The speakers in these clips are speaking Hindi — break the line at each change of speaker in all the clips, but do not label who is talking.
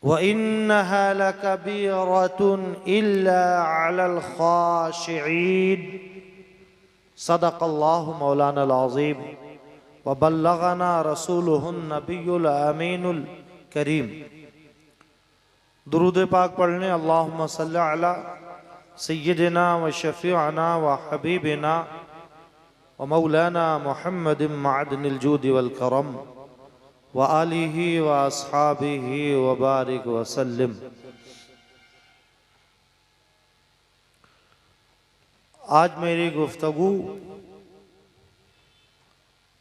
व इन्नहा लकबीरतुन इल्ला अलल खाशिईन। सदक़ल्लाहु मौलाना अज़ीम व बल्लगना रसूलुहुन नबियुल अमीनुल करीम। दुरूद पाक पढ़ने अल्लाहुम्मा सल्लि अला सय्यिदिना व शफ़ीअना व हबीबिना व मौलाना मुहम्मदिन मअदनिल जूदि वल करम व आलिहि व अस्हाबिहि व बारिक व सल्लिम। आज मेरी गुफ्तगू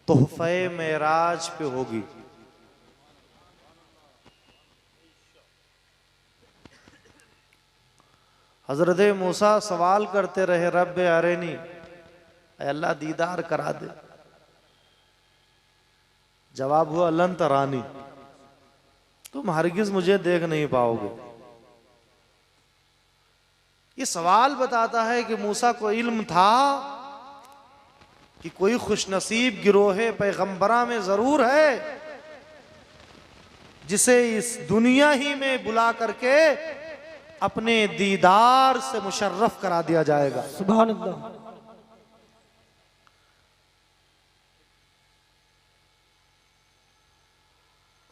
तोहफ़े मेराज पे होगी। हजरत मूसा सवाल करते रहे, रब्बे अरेनी, अल्लाह दीदार करा दे। जवाब हुआ लन तरानी, तुम हरगिज मुझे देख नहीं पाओगे। ये सवाल बताता है कि मूसा को इल्म था कि कोई खुशनसीब गिरोह पैगंबरा में जरूर है जिसे इस दुनिया ही में बुला करके अपने दीदार से मुशर्रफ करा दिया जाएगा। सुभान अल्लाह।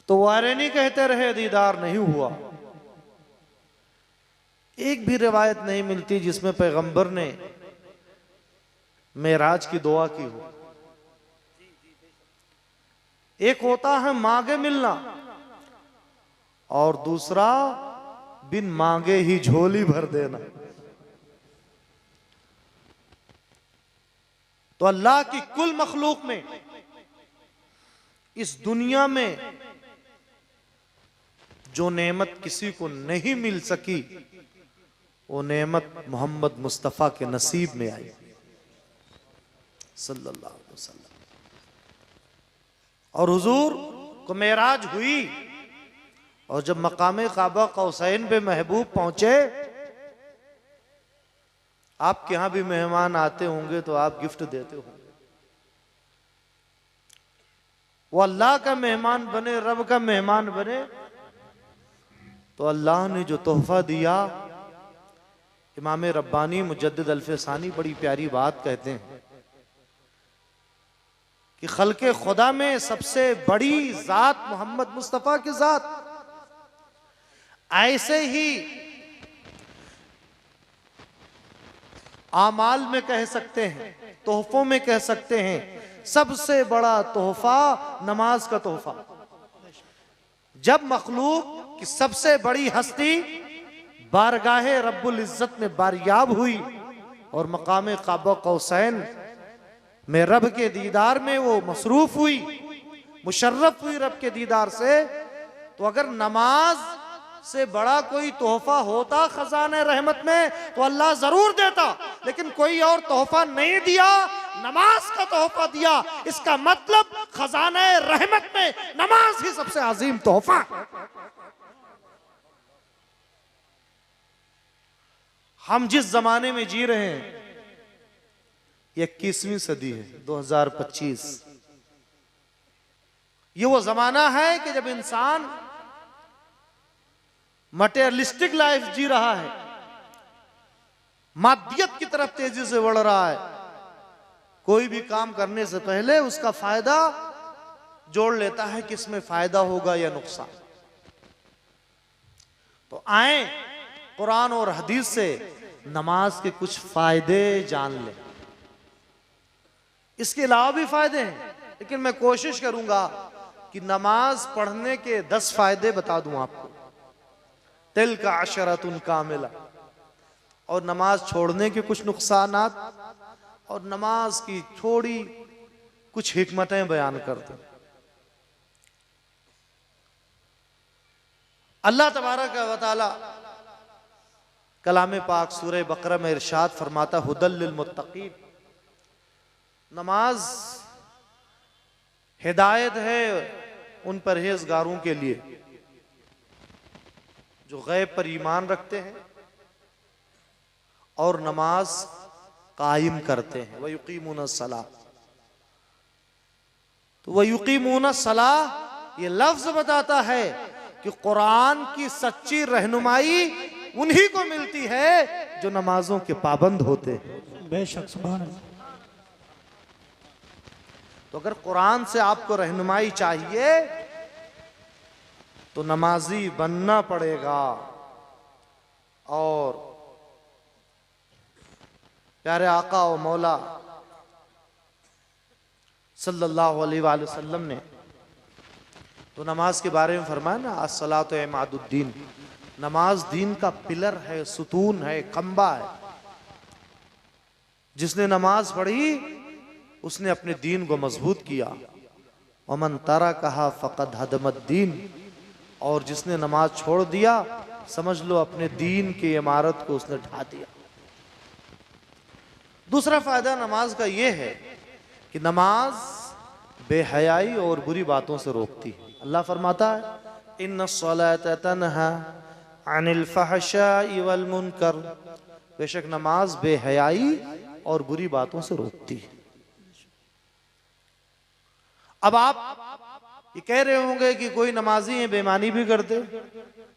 तो वारेनी कहते रहे, दीदार नहीं हुआ। एक भी रिवायत नहीं मिलती जिसमें पैगंबर ने मेराज की दुआ की हो। एक होता है मांगे मिलना और दूसरा बिन मांगे ही झोली भर देना। तो अल्लाह की कुल मखलूक में इस दुनिया में जो नेमत किसी को नहीं मिल सकी वो नेमत मोहम्मद मुस्तफ़ा के नसीब में आई सल्लल्लाहु अलैहि वसल्लम। और हुजूर को मेराज हुई और जब मकामे काबा कौसैन पे महबूब पहुंचे, आपके यहां भी मेहमान आते होंगे तो आप गिफ्ट देते होंगे। वो अल्लाह का मेहमान बने, रब का मेहमान बने, तो अल्लाह ने जो तोहफा दिया। इमाम रब्बानी मुजद्दिद अल्फसानी बड़ी प्यारी बात कहते हैं कि खल्के खुदा में सबसे बड़ी जात मोहम्मद मुस्तफ़ा की जात। ऐसे ही आमाल में कह सकते हैं, तोहफों में कह सकते हैं, सबसे बड़ा तोहफा नमाज का तोहफा। जब मखलूक की सबसे बड़ी हस्ती बारगाहे रब्बुल इज्जत में बारियाब हुई और मकामे काबा कौसैन में रब के दीदार में वो मसरूफ हुई, मुशर्रफ हुई रब के दीदार से, तो अगर नमाज से बड़ा कोई तोहफा होता खजाने रहमत में तो अल्लाह जरूर देता, लेकिन कोई और तोहफा नहीं दिया, नमाज का तोहफा दिया। इसका मतलब खजाने रहमत में नमाज ही सबसे अजीम तोहफा। हम जिस जमाने में जी रहे हैं, 21वीं सदी है, 2025। ये वो जमाना है कि जब इंसान मटेरियलिस्टिक लाइफ जी रहा है, मादियत की तरफ तेजी से बढ़ रहा है। कोई भी काम करने से पहले उसका फायदा जोड़ लेता है कि इसमें फायदा होगा या नुकसान। तो आए कुरान और हदीस से नमाज के कुछ फायदे जान लें। इसके अलावा भी फायदे हैं, लेकिन मैं कोशिश करूंगा कि नमाज पढ़ने के 10 फायदे बता दूं आपको। तिल का अशरतुन कामिला। और नमाज छोड़ने के कुछ नुकसानात और नमाज की थोड़ी कुछ हिकमतें बयान कर दूं। अल्लाह तबारक व तआला कलाम पाक सूरह बकरा में इरशाद फरमाता, हुदल लिल मुत्तकीन। नमाज हिदायत है उन परहेजगारों के लिए जो गैब पर ईमान रखते हैं और नमाज कायम करते हैं। व युकीमून सलाह, तो व युकीमून सलाह ये लफ्ज बताता है कि कुरान की सच्ची रहनुमाई उन्हीं को मिलती है जो नमाजों के पाबंद होते हैं।
बेशक, सुभान अल्लाह।
तो अगर कुरान से आपको रहनुमाई चाहिए तो नमाजी बनना पड़ेगा। और प्यारे आका और मौला सल्लल्लाहु अलैहि वसल्लम ने तो नमाज के बारे में फरमाया ना, अस्सलातु इमादुद्दीन, नमाज दीन का पिलर है, सुतून है, खंबा है। जिसने नमाज पढ़ी उसने अपने दीन को मजबूत किया। वमन तरकहा फक़द हदमद्दीन, और जिसने नमाज छोड़ दिया समझ लो अपने दीन की इमारत को उसने ढा दिया। दूसरा फायदा नमाज का यह है कि नमाज बेहयाई और बुरी बातों से रोकती है। अल्लाह फरमाता है इन्नस्सलात तन्हा अनिल फहशाई वल मुनकर, बेशक नमाज बेहयाई और बुरी बातों से रोकती है। अब आप ये कह रहे होंगे कि कोई नमाजी है बेईमानी भी करते,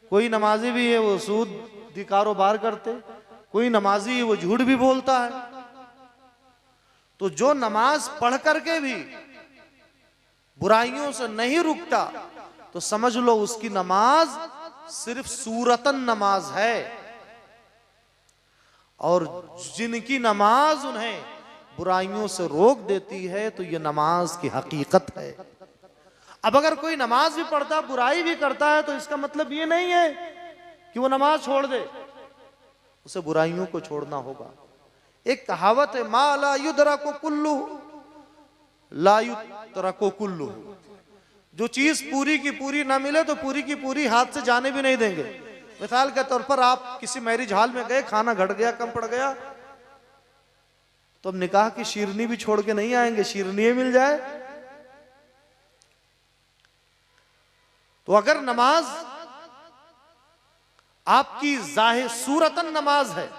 कोई नमाजी भी है वो सूद दी कारोबार करते, कोई नमाजी है वो झूठ भी बोलता है। तो जो नमाज पढ़ करके भी बुराइयों से नहीं रुकता तो समझ लो उसकी नमाज सिर्फ सूरतन नमाज है, और जिनकी नमाज उन्हें बुराइयों से रोक देती है तो ये नमाज की हकीकत है। अब अगर कोई नमाज भी पढ़ता बुराई भी करता है तो इसका मतलब ये नहीं है कि वो नमाज छोड़ दे, उसे बुराइयों को छोड़ना होगा। एक कहावत है, मा ला युदरकु कुल्लु ला युतरकु कुल्लु, जो चीज पूरी की पूरी ना मिले तो पूरी की पूरी हाथ से जाने भी नहीं देंगे। मिसाल के तौर पर आप किसी मैरिज हॉल में गए, खाना घट गया, कम पड़ गया, तो अब निकाह की शीरनी भी छोड़ के नहीं आएंगे, शीरनी मिल जाए। तो अगर नमाज आपकी जाहिर सूरतन नमाज है,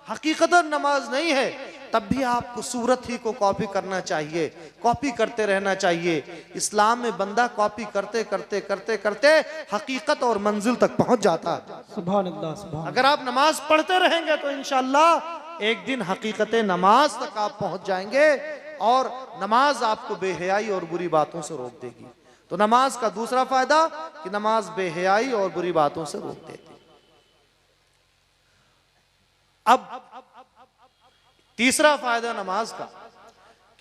हकीकतन नमाज नहीं है, तब भी आपको सूरत ही को कॉपी करना चाहिए, कॉपी करते रहना चाहिए। इस्लाम में बंदा कॉपी करते करते करते करते हकीकत और मंजिल तक पहुंच जाता है।
सुभान अल्लाह, सुभान।
अगर आप नमाज पढ़ते रहेंगे तो इंशाअल्लाह एक दिन हकीकत नमाज तक आप पहुंच जाएंगे, और नमाज आपको बेहयाई और बुरी बातों से रोक देगी। तो नमाज का दूसरा फायदा कि नमाज बेहयाई और बुरी बातों से रोक देती। अब तीसरा फायदा नमाज का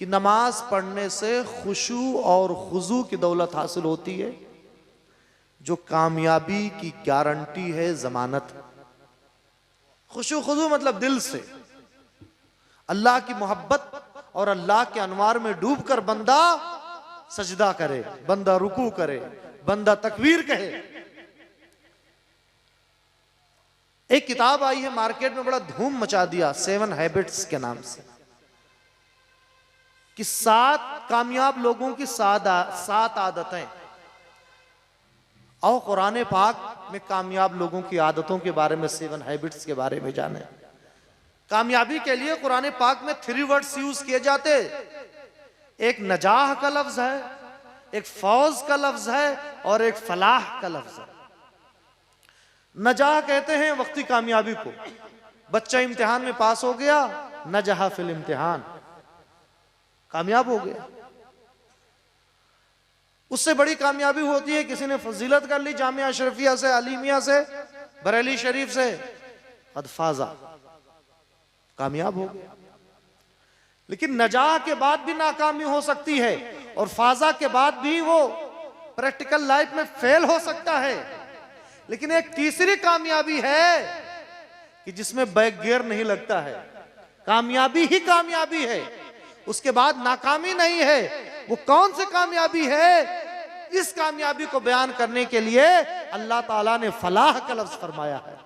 कि नमाज पढ़ने से खुशू और खुजू की दौलत हासिल होती है, जो कामयाबी की गारंटी है, जमानत। खुशू खुजू मतलब दिल से अल्लाह की मोहब्बत और अल्लाह के अनवार में डूबकर बंदा सजदा करे, बंदा रुकू करे, बंदा तकबीर कहे। एक किताब आई है मार्केट में, बड़ा धूम मचा दिया, 7 हैबिट्स के नाम से, कि 7 कामयाब लोगों की 7 आदतें। और कुरान पाक में कामयाब लोगों की आदतों के बारे में, 7 हैबिट्स के बारे में जाने। कामयाबी के लिए कुरान पाक में 3 वर्ड्स यूज किए जाते। एक नजाह का लफ्ज है, एक फौज का लफ्ज है, और एक फलाह का लफ्ज है। नजाह कहते हैं वक्ती कामयाबी को। बच्चा इम्तिहान में पास हो गया, नजहा फिल इम्तिहान, कामयाब हो गया। उससे बड़ी कामयाबी होती है किसी ने फजीलत कर ली जामिया अशरफिया से, अलीमिया से, बरेली शरीफ से, अदफाजा, कामयाब हो गया। लेकिन नजाह के बाद भी नाकामी हो सकती है, और फाजा के बाद भी वो प्रैक्टिकल लाइफ में फेल हो सकता है। लेकिन एक तीसरी कामयाबी है कि जिसमें बैक गियर नहीं लगता है, कामयाबी ही कामयाबी है, उसके बाद नाकामी नहीं है। वो कौन सी कामयाबी है, इस कामयाबी को बयान करने के लिए अल्लाह ताला ने फलाह का लफ्ज फरमाया है।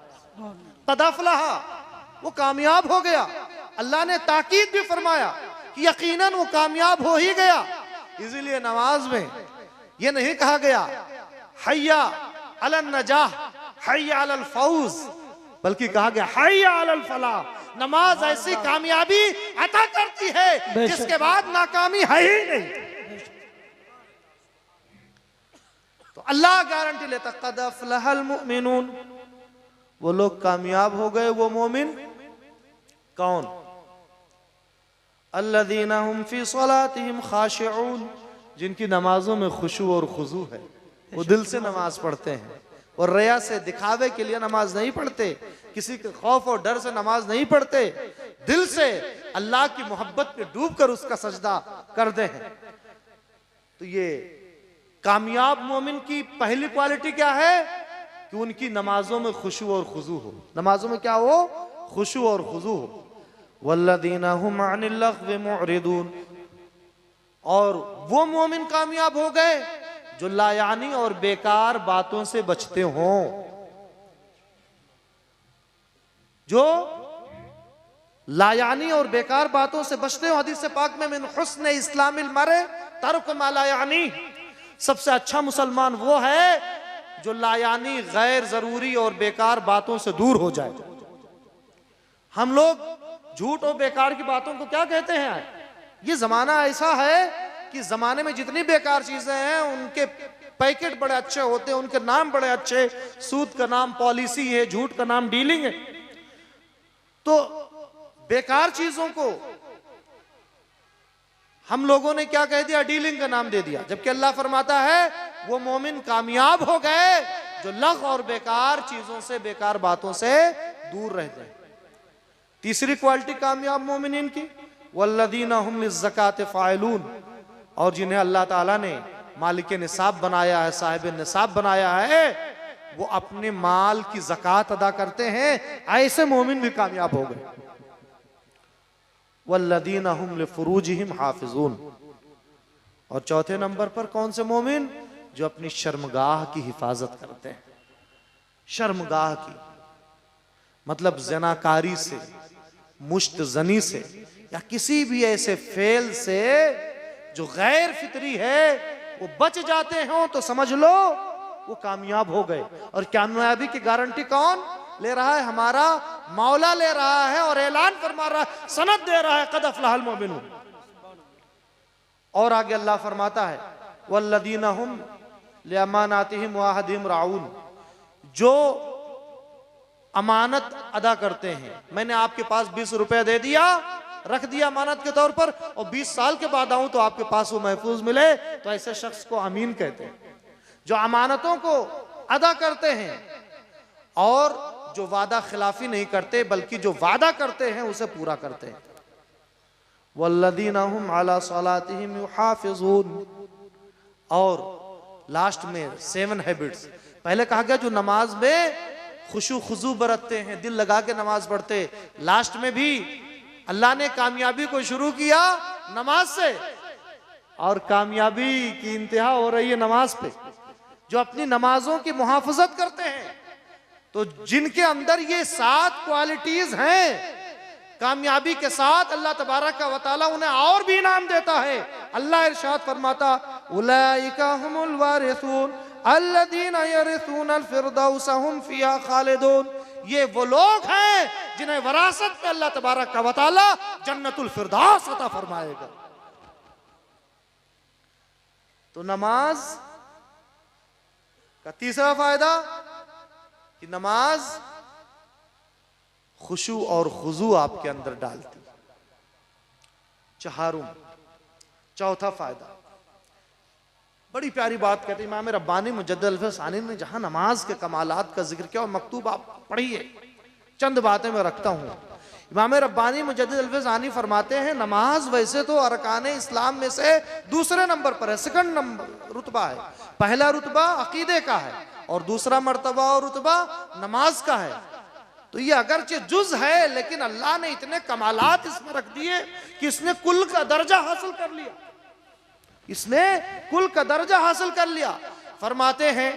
तदफलाहा, वो कामयाब हो गया। अल्लाह ने ताकीद भी फरमाया कि यकीनन वो कामयाब हो ही गया। इसीलिए नमाज में ये नहीं कहा गया हय्या अलन नजाह, हय्या अलल फौज, बल्कि कहा गया हय्या अलल फलाह। नमाज ऐसी कामयाबी अता करती है जिसके बाद नाकामी है ही नहीं। तो अल्लाह गारंटी लेता, क़द अफ़लहल मुमिनून, वो लोग कामयाब हो गए। वो मोमिन कौन? अल्लज़ीना हुम फ़ी सलातिहिम ख़ाशिऊन, जिनकी नमाजों में खुशू और खुजू है, वो दिल से नमाज पढ़ते हैं और रिया से, दिखावे के लिए नमाज नहीं पढ़ते, किसी के खौफ और डर से नमाज नहीं पढ़ते, दिल से अल्लाह की मोहब्बत में डूबकर उसका सजदा करते हैं। तो ये कामयाब मोमिन की पहली क्वालिटी क्या है कि उनकी नमाजों में खुशू और खुजू हो। नमाजों में क्या हो? खुशू और खुजू हो। वल्लदीना हुम अनिल लग़्व मुअरिदून, और वो मोमिन कामयाब हो गए जो लायानी और बेकार बातों से बचते हों। जो लायानी और बेकार बातों से बचते हो। हदीस पाक में मिन हुस्न इस्लामिल मर्इ तर्क मा ला यानी, सबसे अच्छा मुसलमान वो है जो लायानी, गैर जरूरी और बेकार बातों से दूर हो जाए। हम लोग झूठ और बेकार की बातों को क्या कहते हैं? ये जमाना ऐसा है कि जमाने में जितनी बेकार चीजें हैं उनके पैकेट बड़े अच्छे होते हैं, उनके नाम बड़े अच्छे, सूद का नाम पॉलिसी है, झूठ का नाम डीलिंग है। तो बेकार चीजों को हम लोगों ने क्या कह दिया? डीलिंग का नाम दे दिया। जबकि अल्लाह फरमाता है वो मोमिन कामयाब हो गए जो लग़्व और बेकार चीजों से, बेकार बातों से दूर रहते हैं। तीसरी क्वालिटी कामयाब मोमिनीन की, वल्लदीना हुम लिज़्ज़काति फ़ाइलून, और जिन्हें अल्लाह ताला ने मालिक निसाब बनाया है, साहिब निसाब बनाया है, वो अपने माल की ज़कात अदा करते हैं। ऐसे मोमिन भी कामयाब हो गए। वल्लदीना हुम लिफ़ुरूजिहिम हाफ़िज़ून, और चौथे नंबर पर कौन से मोमिन? जो अपनी शर्मगाह की हिफाजत करते हैं। शर्मगाह की मतलब ज़नाकारी से, मुश्तजनी से, या किसी भी ऐसे फेल से जो गैर फितरी है, वो बच जाते हो तो समझ लो वो कामयाब हो गए। और कामयाबी की गारंटी कौन ले रहा है? हमारा मौला ले रहा है और ऐलान फरमा रहा है, सनद दे रहा है, क़द अफ़लहल मुमिनून। और आगे अल्लाह फरमाता है वल्लदीना हुम लिअमानातिहिम व अहदिहिम राऊन, जो अमानत अदा करते हैं। मैंने आपके पास 20 रुपए दे दिया, रख दिया अमानत के तौर पर, और 20 साल के बाद आऊं तो आपके पास वो महफूज मिले, तो ऐसे शख्स को अमीन कहते हैं। जो अमानतों को अदा करते हैं और जो वादा खिलाफी नहीं करते, बल्कि जो वादा करते हैं उसे पूरा करते हैं। वल्लदीना हुम अला सलातिहिम युहाफिज़ून, और लास्ट में 7 हैबिट्स। पहले कहा गया जो नमाज में खुशू खुजू बरतते हैं, दिल लगा के नमाज पढ़ते। लास्ट में भी अल्लाह ने कामयाबी को शुरू किया नमाज से, और कामयाबी की इंतहा हो रही है नमाज पे। जो अपनी नमाजों की मुहाफजत करते हैं, तो जिनके अंदर ये 7 क्वालिटीज हैं, कामयाबी के साथ अल्लाह तबारक व तआला उन्हें और भी इनाम देता है। अल्लाह इरशाद फरमाता उलाइका हुमुल वारिसून अल्लज़ीना यरिसूनल फ़िरदौस हुम फ़ीहा ख़ालिदून, ये वो लोग हैं जिन्हें वरासत में अल्लाह तबारक व तआला जन्नतुल फ़िरदौस अता फरमाएगा। तो नमाज का तीसरा फायदा कि नमाज खुशू और खुजू आपके अंदर डालती। चौथा फायदा, बड़ी प्यारी बात कहते हैं इमाम रब्बानी मुजद्दिद अल्फ़सानी ने, जहां नमाज के कमालात का जिक्र किया, और मकतूब आप पढ़िए, चंद बातें मैं रखता हूं। इमाम रब्बानी मुजद्दिद अल्फ़सानी फरमाते हैं नमाज वैसे तो अरकान इस्लाम में से दूसरे नंबर पर है, सेकंड नंबर रुतबा है। पहला रुतबा अकीदे का है और दूसरा मर्तबा और रुतबा नमाज का है। तो ये अगरचे जुज है, लेकिन अल्लाह ने इतने कमालात इसमें रख दिए कि इसने कुल का दर्जा हासिल कर लिया। इसने कुल का दर्जा हासिल कर लिया। फरमाते हैं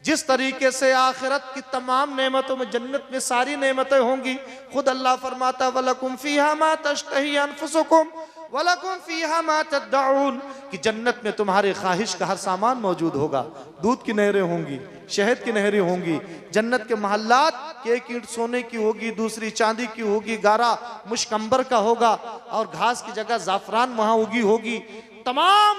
जिस तरीके से आखिरत की तमाम नेमतों में, जन्नत में सारी नेमतें होंगी, खुद अल्लाह फरमाता वलकुम फीहा मा तश्तही अनफुसुकुम वलकुम फीहा मा तदउन, कि जन्नत में तुम्हारी ख्वाहिश का हर सामान मौजूद होगा। दूध की नहरें होंगी, शहद की नहरें होंगी, जन्नत के महल्लात की एक ईंट सोने की होगी, दूसरी चांदी की होगी, गारा मुश्कंबर का होगा, और घास की जगह जाफरान वहां उगी होगी। तमाम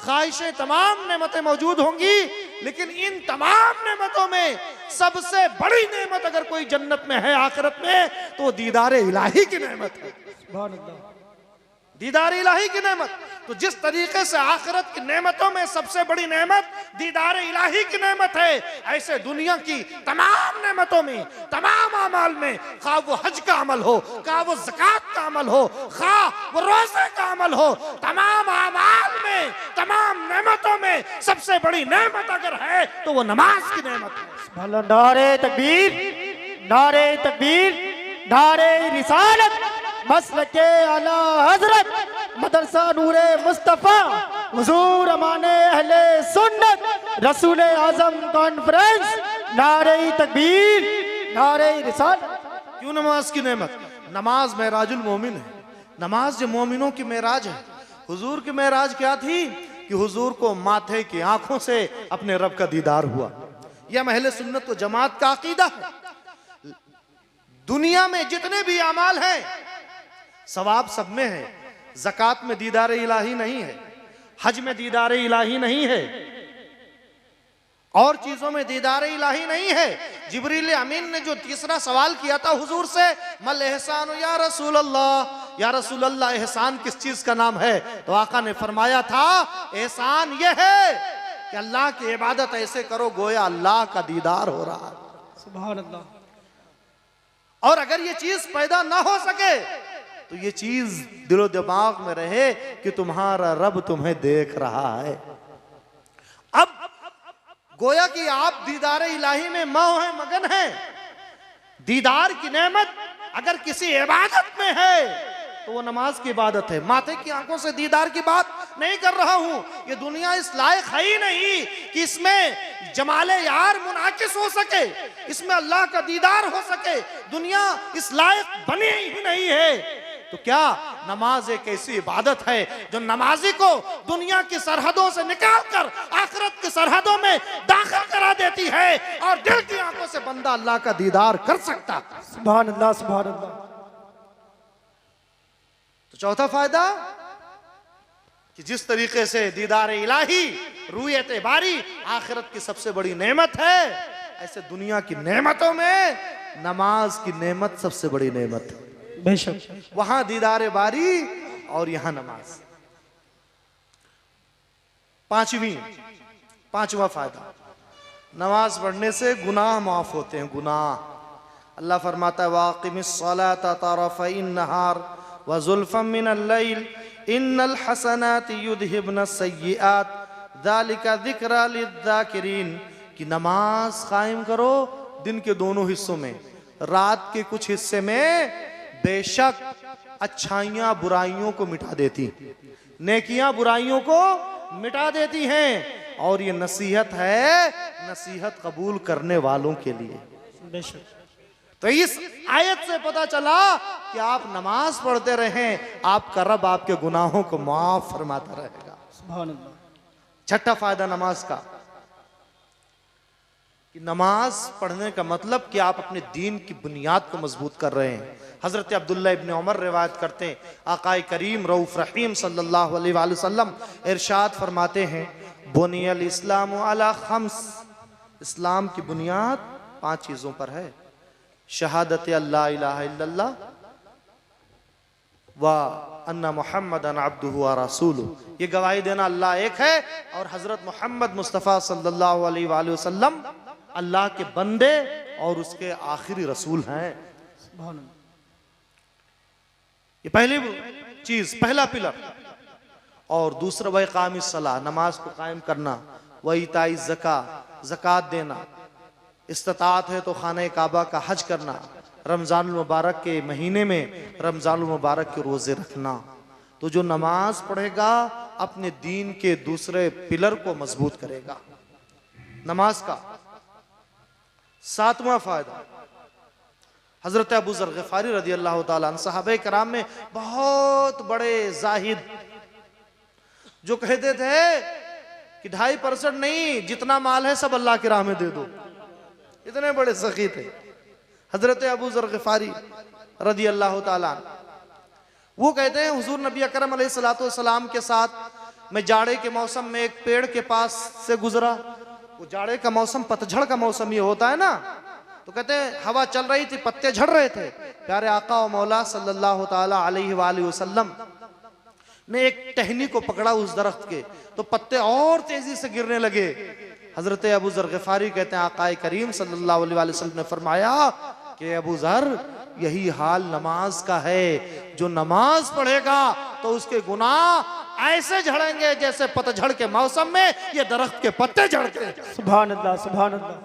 ख्वाहिशें, तमाम नेमतें मौजूद होंगी, लेकिन इन तमाम नेमतों में सबसे बड़ी नेमत अगर कोई जन्नत में है, आखिरत में, तो दीदार इलाही की नेमत है।
सुभान अल्लाह।
दीदार इलाही की नेमत। तो जिस तरीके से आखिरत की नेमतों में सबसे बड़ी नेमत दीदार इलाही की नेमत है, ऐसे दुनिया की तमाम नेमतों में, तमाम अमाल में, खा वो हज का अमल हो, खा वो ज़कात का अमल हो, खा वो रोज़े का अमल हो, तमाम अमाल में, तमाम नेमतों में सबसे बड़ी नेमत अगर है तो वो नमाज की नेमत है।
नारे तकबीर, नारे तकबीर, नारे रिसालत, मसलके आला हजरत, मदरसा नूरे मुस्तफा, हुजूर अमाने अहले सुन्नत, रसूल आजम कॉन्फ्रेंस, नारे तकबीर, नारे रिसालत।
क्यों नमाज की नेमत? नमाज मेराजुल मोमिन है। नमाज जो मोमिनों की मेराज है। हुजूर की मेराज क्या थी कि हुजूर को माथे की आंखों से अपने रब का दीदार हुआ। यह अहले सुन्नत व जमात का अकीदा है। दुनिया में जितने भी अमाल हैं सवाब सब में है। ज़कात में दीदार इलाही नहीं है, हज में दीदार इलाही नहीं है, और चीजों में दीदार इलाही नहीं है। जिब्रील अमीन ने जो तीसरा सवाल किया था हुजूर से, मल एहसान या रसूल अल्लाह, या रसूल अल्लाह एहसान किस चीज का नाम है? तो आका ने फरमाया था एहसान ये है कि अल्लाह की इबादत ऐसे करो गोया अल्लाह का दीदार हो रहा है।
सुभान अल्लाह।
और अगर ये चीज पैदा ना हो सके तो ये चीज दिलो दिमाग में रहे कि तुम्हारा रब तुम्हें देख रहा है। अब गोया कि आप दीदार इलाही में मोह है, मगन है। दीदार की नेमत अगर किसी इबादत में है तो वो नमाज की इबादत है। माथे की आंखों से दीदार की बात नहीं कर रहा हूं। ये दुनिया इस लायक है ही नहीं कि इसमें जमाले यार मुनाकिस हो सके, इसमें अल्लाह का दीदार हो सके। दुनिया इस लायक बनी ही नहीं है। तो क्या नमाज एक ऐसी इबादत है जो नमाजी को दुनिया की सरहदों से निकालकर आखिरत की सरहदों में दाखिल करा देती है और दिल की आंखों से बंदा अल्लाह का दीदार कर सकता।
सुभान अल्लाह, सुभान अल्लाह।
तो चौथा फायदा कि जिस तरीके से दीदार इलाही रूयत बारी आखिरत की सबसे बड़ी नेमत है, ऐसे दुनिया की नेमतों में नमाज की नेमत सबसे बड़ी नेमत है।
बेशक।
वहां दीदार बारी और यहां नमाज। पांचवा फायदा, नमाज पढ़ने से गुनाह माफ होते हैं। गुनाह अल्लाह फरमाता है वाक़िमिस्सलाता तरफ़इन नहार व ज़ुल्फ़म मिनल लैल इन्नल हसनाति युज़हिबनस सय्यिआत ज़ालिका ज़िक्रा लिज़्ज़ाकिरीन। कि नमाज कायम करो दिन के दोनों हिस्सों में। रात के कुछ हिस्से में बेशक अच्छाइयां बुराइयों को मिटा देती, नेकियां बुराइयों को मिटा देती हैं, और ये नसीहत है नसीहत कबूल करने वालों के लिए।
बेशक।
तो इस आयत से पता चला कि आप नमाज पढ़ते रहें, आपका रब आपके गुनाहों को माफ फरमाता रहेगा।
सुभान अल्लाह।
छठा फायदा नमाज का कि नमाज पढ़ने का मतलब कि आप अपने दीन की बुनियाद को मजबूत कर रहे हैं। हजरत अब्दुल्ला इब्न उमर रिवायत करते हैं, आकाए करीम रऊफ रहीम सल्लल्लाहु अलैहि वसल्लम इरशाद फरमाते हैं बुनियल इस्लाम अला खम्स। इस्लाम की बुनियाद 5 चीजों पर है। शहादत अल्ला इलाहा इल्लल्लाह व अन्ना मुहम्मदन अब्दुहु व रसूलुहु। ये गवाही देना अल्लाह एक है और हजरत मोहम्मद मुस्तफ़ा सल्लल्लाहु अलैहि वसल्लम अल्लाह के बंदे और उसके आखिरी रसूल हैं। ये पहली चीज, पहला पिलर। और दूसरा वह इक़ामिस सलाह, नमाज को कायम करना, वह इताई ज़का, ज़कात देना, इस्तिताअत है तो खाने काबा का हज करना, रमज़ान मुबारक के महीने में रमज़ान मुबारक के रोज़े रखना। तो जो नमाज पढ़ेगा अपने दीन के दूसरे पिलर को मजबूत करेगा। नमाज का 7वां फायदा, हजरत अबू ज़र ग़िफ़ारी रज़ी अल्लाह ताला अन्हु सहाबे कराम में बहुत बड़े जाहिद, जो कहते थे कि 2.5% नहीं, जितना माल है सब अल्लाह की राह में दे दो। इतने बड़े सखी थे हजरत अबू ज़र ग़िफ़ारी रज़ी अल्लाह ताला अन्हु। वो कहते हैं हुजूर नबी अकरम अलैहिस्सलातु वस्सलाम के साथ मैं जाड़े के मौसम में एक पेड़ के पास से गुजरा। वो जाड़े का मौसम पतझड़ का मौसम ये होता है ना, तो कहते हैं हवा चल रही थी, पत्ते झड़ रहे थे। प्यारे आका और मौला सल्लल्लाहु ताला अलैहि वसल्लम ने एक टहनी को पकड़ा उस दरख्त के, तो पत्ते और तेजी से गिरने लगे। हजरत अबू जर गिफारी कहते हैं आका करीम सल्लल्लाहु अलैहि वसल्लम ने फरमाया कि अबू जर, यही हाल नमाज का है। जो नमाज पढ़ेगा तो उसके गुनाह ऐसे झड़ेंगे जैसे पतझड़ के मौसम में ये दरख्त के पत्ते झड़ते हैं।
सुभान अल्लाह, सुभान अल्लाह।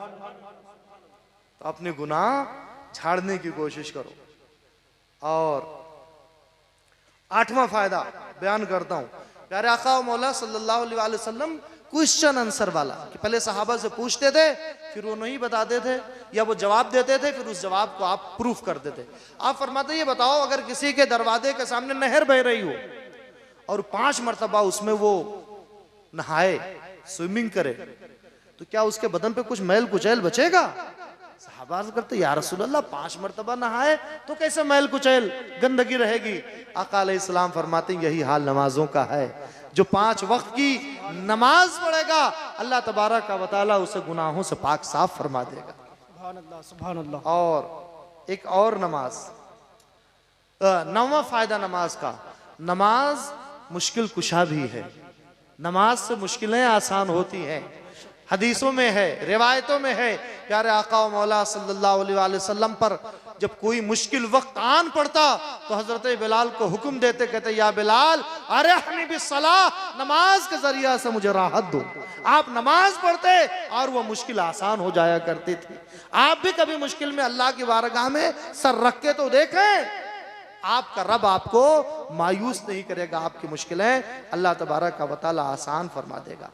तो अपने गुनाह झाड़ने की कोशिश करो। और 8वां फायदा बयान करता हूं। प्यारे आका मौला सल्लल्लाहु अलैहि वसल्लम क्वेश्चन आंसर वाला, कि पहले सहाबा से पूछते थे, फिर वो नहीं बताते थे, या वो जवाब देते थे, फिर उस जवाब को आप प्रूफ करते थे। आप फरमाते ये बताओ, अगर किसी के दरवाजे के सामने नहर बह रही हो और 5 मरतबा उसमें वो नहाए, स्विमिंग करे, तो क्या उसके बदन पे कुछ मैल कुचैल बचेगा? सहाबा करते या रसूल अल्लाह 5 मरतबा नहाए तो कैसे मैल कुचैल गंदगी रहेगी? आका अलैहिस्सलाम फरमाते यही हाल नमाजों का है। जो 5 वक्त की नमाज पढ़ेगा अल्लाह तबारक व तआला उसे गुनाहों से पाक साफ फरमा देगा।
सुभान अल्लाह, सुभान अल्लाह।
और एक और नमाज, 9वां फायदा नमाज का, नमाज मुश्किल कुशा भी है। नमाज से मुश्किलें आसान होती हैं। हदीसों में है, रिवायतों में है, प्यारे आका व मौला सल्लल्लाहु अलैहि वसल्लम पर जब कोई मुश्किल वक्त आन पड़ता तो हजरत बिलाल को हुक्म देते, कहते या बिलाल अरहनी बिस्सलाह, नमाज के जरिया से मुझे राहत दो। आप नमाज पढ़ते और वो मुश्किल आसान हो जाया करती थी। आप भी कभी मुश्किल में अल्लाह की बारगाह में सर रख के तो देखें, आपका रब आपको मायूस नहीं करेगा। आपकी मुश्किलें अल्लाह तबारक व तआला आसान फरमा देगा।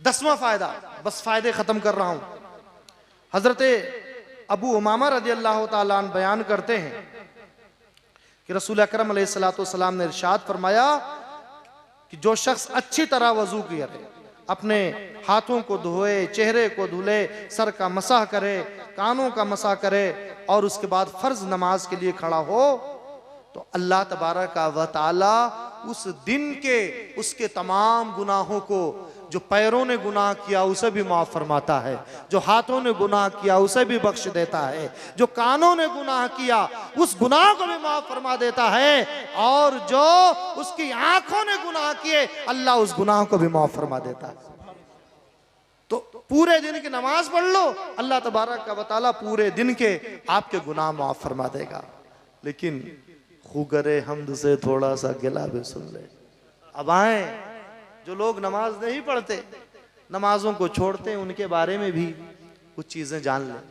10वां फायदा, बस फायदे खत्म कर रहा हूं। हजरत अबू उमामा रज़ी अल्लाह ताला अन्हु बयान करते हैं कि रसूल अकरम अलैहिस्सलातु वस्सलाम ने इरशाद फरमाया कि जो शख्स अच्छी तरह वजू करे, अपने हाथों को धोए, चेहरे को धुले, सर का मसाह करे, कानों का मसाह करे और उसके बाद फर्ज नमाज के लिए खड़ा हो, तो अल्लाह तबारक व तआला उस दिन के उसके तमाम गुनाहों को, जो पैरों ने गुनाह किया उसे भी माफ फरमाता है, जो हाथों ने गुनाह किया उसे भी बख्श देता है, जो कानों ने गुनाह किया उस गुनाह को भी माफ फरमा देता है, और जो उसकी आंखों ने गुनाह किए अल्लाह उस गुनाह को भी माफ फरमा देता है। तो पूरे दिन की नमाज पढ़ लो, अल्लाह तबारक व तआला पूरे दिन के आपके गुनाह माफ फरमा देगा। लेकिन खुगरे हमद से थोड़ा सा गिला भी सुन ले। अब आए जो लोग नमाज नहीं पढ़ते, नमाजों को छोड़ते हैं, उनके बारे में भी कुछ चीजें जान लें,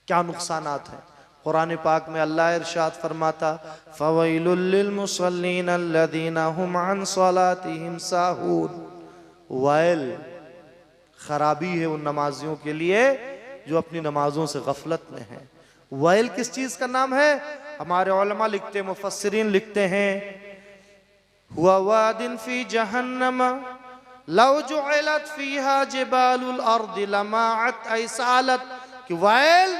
क्या नुकसानात हैं। कुरान पाक में अल्लाह इरशाद फरमाता, फवैलुल लिल मुसल्लीन अल्लज़ीना हुम अन सलातिहिम साहून, वैल, खराबी है उन नमाजियों के लिए जो अपनी नमाजों से गफलत में हैं। वैल किस चीज का नाम है? हमारे उलमा लिखते हैं, मुफस्सिरीन लिखते हैं, हुआ वादिन फी जहन्नम लौ जुइलत फीहा जिबालुल अर्द लमाअत ऐसालत, कि वैल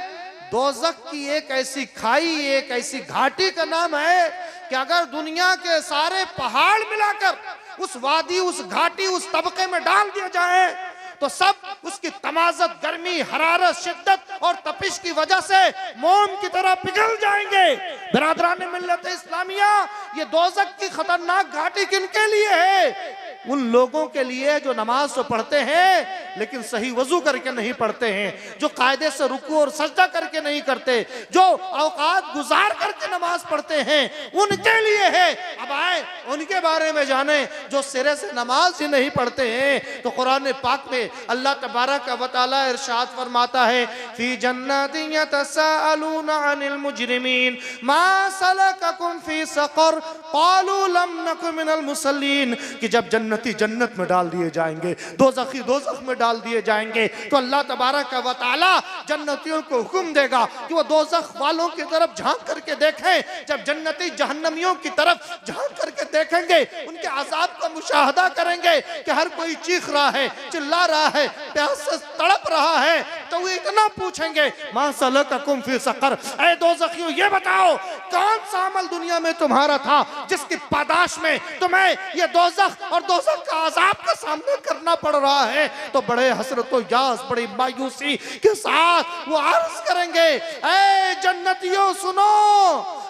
दोज़ख की एक ऐसी खाई, एक ऐसी घाटी का नाम है कि अगर दुनिया के सारे पहाड़ मिलाकर उस वादी, उस घाटी, उस तबके में डाल दिया जाए तो सब उसकी तमाज़त, गर्मी, हरारत, शिद्दत और तपिश की वजह से मोम की तरह पिघल जाएंगे। बिरादरान मिल्लत इस्लामिया, ये दोज़ख की खतरनाक घाटी किनके लिए है? उन लोगों के लिए जो नमाज तो पढ़ते हैं लेकिन सही वजू करके नहीं पढ़ते हैं, जो कायदे से रुकू और सजदा करके नहीं करते, जो औकात गुजार करके नमाज पढ़ते हैं, उनके लिए है। अब आए उनके बारे में जाने जो सिरे से नमाज ही नहीं पढ़ते हैं। तो कुरान पाक में अल्लाह तबारक व तआला इरशाद फरमाता है, फी जन्नतिन यतसाअलूना अनिल मुजरिमीन मा सलककुम फी सक़र क़ालू लम नकु मिनल मुसल्लीन, कि जब जन्नती जन्नत में डाल दिए जाएंगे, दोज़खी दोज़ख में डाल दिए जाएंगे, तो अल्लाह तबारक व तआला जन्नतियों को हुक्म देगा कि वो दोज़ख वालों की तरफ झांक करके देखें। जब जन्नती जहन्नमियों की तरफ झांक करके देखेंगे, उनके अज़ाब का मुशाहदा करेंगे कि हर कोई चीख रहा है, चिल्ला रहा है, प्यास से तड़प रहा है, तो वो इतना पूछेंगे, मा सलककुम फी सक़र, ऐ दोज़खियों ये बताओ कौन सा अमल दुनिया में तुम्हारा था जिसकी पादाश में तुम्हें ये दोज़ख और दोज़ख का अजाब का सामना करना पड़ रहा है? तो बड़े हसरत और यास, बड़ी मायूसी के साथ वो अर्ज करेंगे, ऐ जन्नतियों सुनो,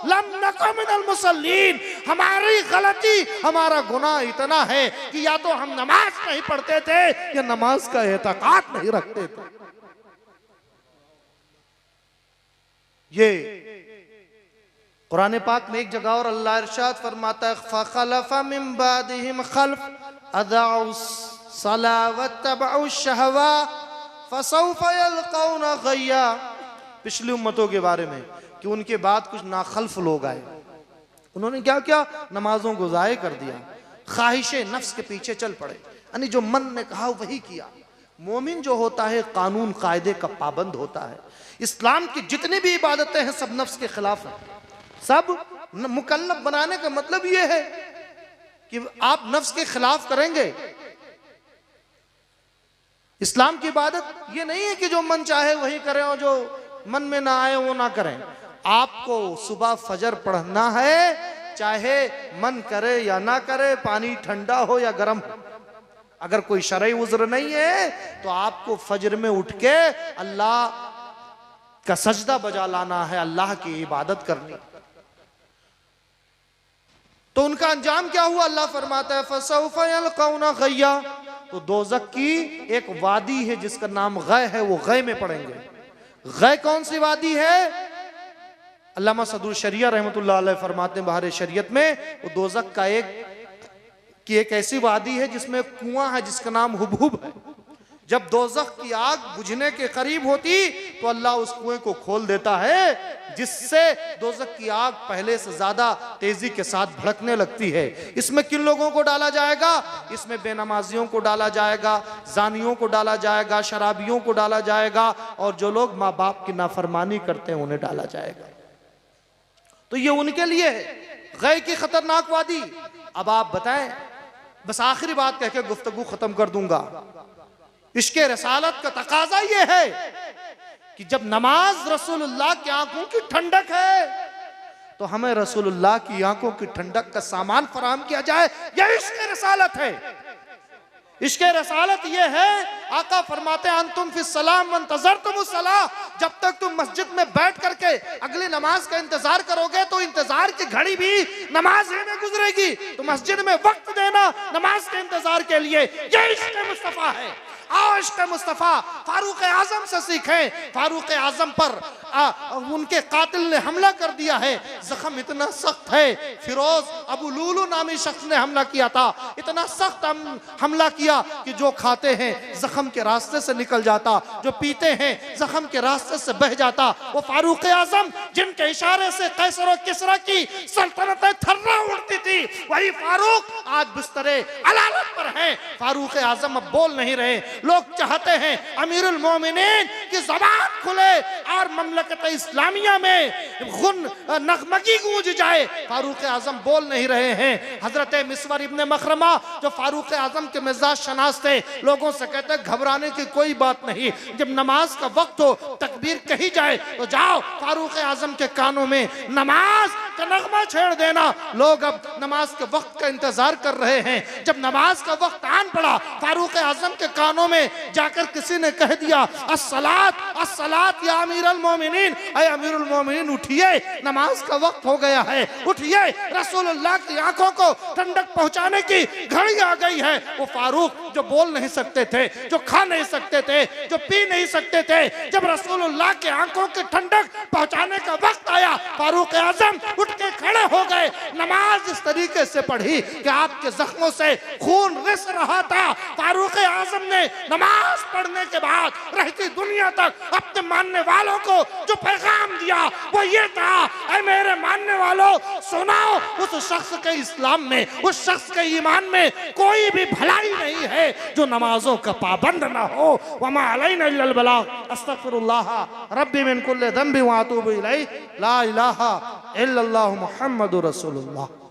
लम नकु मिनल मुसल्लीन, हमारी गलती, हमारा गुनाह इतना है कि या तो हम नमाज नहीं पढ़ते थे या नमाज का एतकाद नहीं रखते थे। ये कुरान पाक में एक जगह और अल्लाह इरशाद फरमाता है, फखलफ मिन बादिहिम खल्फ अदाउ सला वत्तबउ शहवा फसौफ यल्कौना गय्या। पिछली उम्मतों के बारे में कि उनके बाद कुछ नाखल्फ लोग आए, उन्होंने क्या किया? नमाजों को ज़ाये कर दिया, ख्वाहिशे नफ्स के पीछे चल पड़े, यानी जो मन ने कहा वही किया। मोमिन जो होता है कानून कायदे का पाबंद होता है। इस्लाम की जितनी भी इबादतें हैं सब नफ्स के खिलाफ हैं। सब मुकल्लफ बनाने का मतलब यह है कि आप नफ्स के खिलाफ करेंगे। इस्लाम की इबादत ये नहीं है कि जो मन चाहे वही करें और जो मन में ना आए वो ना करें। आपको सुबह फजर पढ़ना है, चाहे मन करे या ना करे, पानी ठंडा हो या गर्म हो। अगर कोई शरई उज़्र नहीं है तो आपको फजर में उठ के अल्लाह का सजदा बजा लाना है, अल्लाह की इबादत करनी। तो उनका अंजाम क्या हुआ? अल्लाह फरमाता है, फसौफ यल्कौना गय्या। तो दोज़ख की एक वादी है जिसका नाम गय है, वो गय में पड़ेंगे। गय कौन सी वादी है? अल्लामा सदरुल शरिया रहमतुल्लाह अलैह फरमाते हैं बहार शरीयत में, वो दोज़ख का एक ऐसी वादी है जिसमें कुआं है जिसका नाम हुबहुब है। जब दोज़ख की आग बुझने के करीब होती तो अल्लाह उस कुएं को खोल देता है, जिससे दोज़ख की आग पहले से ज्यादा तेजी के साथ भड़कने लगती है। इसमें किन लोगों को डाला जाएगा? इसमें बेनमाजियों को डाला जाएगा, जानियों को डाला जाएगा, शराबियों को डाला जाएगा, और जो लोग माँ बाप की नाफरमानी करते हैं उन्हें डाला जाएगा। तो ये उनके लिए है गैर की खतरनाक वादी। अब आप बताएं, बस आखिरी बात कह के गुफ्तगू खत्म कर दूंगा। इश्क़े रसालत का तकाजा ये है कि जब नमाज रसूलुल्लाह की आंखों की ठंडक है तो हमें रसूलुल्लाह की आंखों की ठंडक का सामान फराहम किया जाए। यह इश्क़े रसालत है। इश्क़े रसालत ये है, आका फरमाते हैं अंतुम फिस सलाम वंतज़रतुमुस सलाह, जब तक तुम मस्जिद में बैठ करके अगली नमाज का इंतजार करोगे तो इंतजार की घड़ी भी नमाज ही में गुजरेगी। तो मस्जिद में वक्त देना नमाज के इंतजार के लिए, ये इश्क़े मुस्तफ़ा है। आओ इश्क़े मुस्तफ़ा फारूक आजम से सीखें। फारूक आजम पर उनके कातिल ने हमला कर दिया है, जख्म इतना सख्त है, फिरोज अबू लूलू नामी शख्स ने हमला किया था, इतना सख्त हमला किया कि जो खाते हैं जख्म के रास्ते से निकल जाता, जो पीते हैं जख्म के रास्ते से बह जाता। वो फारूक आजम जिनके इशारे से कैसर और किसरा की सल्तनतें थर्रा उड़ती थी, वही फारूक आज बिस्तरे अलालत पर हैं। फारूक आजम अब बोल नहीं रहे। लोग चाहते हैं अमीरुल मोमिनीन की ज़बान खुले और ममलकत इस्लामिया में गुन नगमगी गूंज जाए। फारूक आजम बोल नहीं रहे हैं। हजरत मिस्वर इब्ने मखरमा जो फारूक आजम के मिजाज शनास थे, लोगों से कहते हैं घबराने की कोई बात नहीं, जब नमाज का वक्त हो तकबीर कही जाए तो जाओ फारूक आजम के कानों में नमाज का नगमा छेड़ देना। लोग अब नमाज के वक्त का इंतजार कर रहे हैं। जब नमाज का वक्त आन पड़ा, फारूक आजम के कानों में जाकर किसी ने कह दिया अस्सलात अस्सलात या अमीरुल मोमिनीन, ऐ अमीरुल मोमिनीन उठिए, नमाज का वक्त हो गया है, उठिए, रसूलुल्लाह की आंखों को ठंडक पहुंचाने की घड़ी आ गई है। वो फारूक जो बोल नहीं सकते थे, जो खा नहीं सकते थे, जो पी नहीं सकते थे, जब रसूलुल्लाह की आंखों की ठंडक पहुंचाने का वक्त आया, फारूक आजम उठ के खड़े हो गए। नमाज इस तरीके से पढ़ी कि आपके जख्मों से खून रिस रहा था। फारूक आजम ने नमाज पढ़ने के बाद रहती दुनिया तक अपने मानने वालों को जो पैगाम दिया वो ये था, ऐ मेरे मानने वालों सुनाओ, उस शख्स के इस्लाम में, उस शख्स के ईमान में कोई भी भलाई नहीं है जो नमाजों का पाबंद ना हो। वमा अलैना इल्लल बलाग। अस्तगफिरुल्लाह रब्बी मिन कुल्लि ज़ंबि व अतूबु इलैहि। ला इलाहा इल्लल्लाहु मुहम्मदुर रसूलुल्लाह।